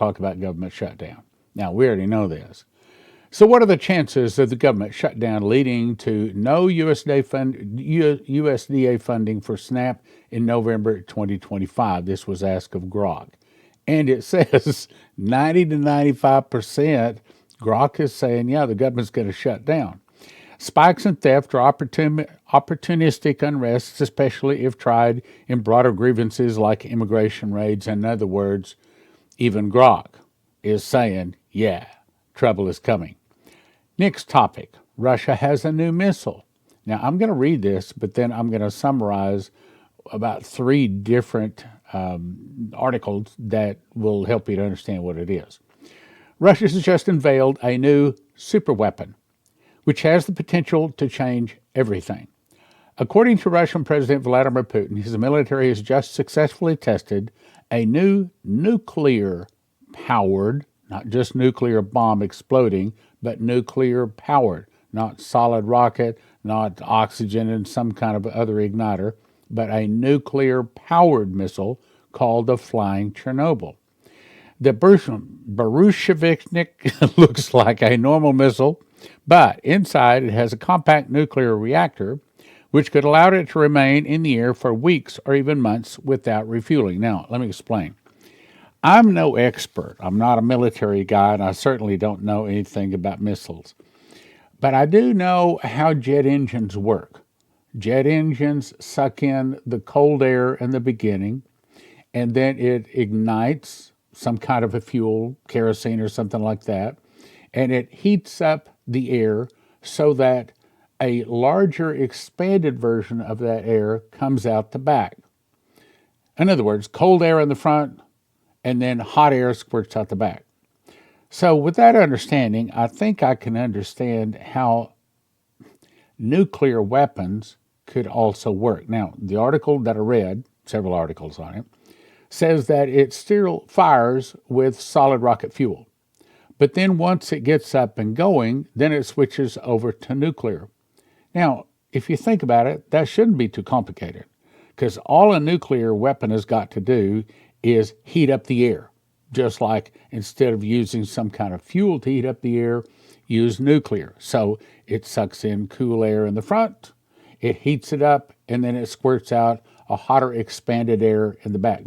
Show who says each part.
Speaker 1: talk about government shutdown. Now, we already know this. So what are the chances of the government shutdown leading to no USDA funding for SNAP in November 2025? This was asked of Grok. And it says 90 to 95%, Grok is saying, yeah, the government's going to shut down. Spikes in theft or opportunistic unrests, especially if tried in broader grievances like immigration raids. In other words, even Grok is saying, yeah, trouble is coming. Next topic, Russia has a new missile. Now, I'm going to read this, but then I'm going to summarize about 3 different articles that will help you to understand what it is. Russia has just unveiled a new superweapon, which has the potential to change everything. According to Russian President Vladimir Putin, his military has just successfully tested a new nuclear-powered, not just nuclear bomb exploding, but nuclear-powered, not solid rocket, not oxygen and some kind of other igniter, but a nuclear-powered missile called the Flying Chernobyl. The Barushevnik looks like a normal missile, but inside it has a compact nuclear reactor, which could allow it to remain in the air for weeks or even months without refueling. Now, let me explain. I'm no expert. I'm not a military guy, and I certainly don't know anything about missiles. But I do know how jet engines work. Jet engines suck in the cold air in the beginning, and then it ignites some kind of a fuel, kerosene or something like that, and it heats up the air so that a larger expanded version of that air comes out the back. In other words, cold air in the front and then hot air squirts out the back. So with that understanding, I think I can understand how nuclear weapons could also work. Now, the article that I read, several articles on it, says that it still fires with solid rocket fuel. But then once it gets up and going, then it switches over to nuclear. Now, if you think about it, that shouldn't be too complicated, because all a nuclear weapon has got to do is heat up the air. Just like instead of using some kind of fuel to heat up the air, use nuclear. So it sucks in cool air in the front, it heats it up, and then it squirts out a hotter expanded air in the back.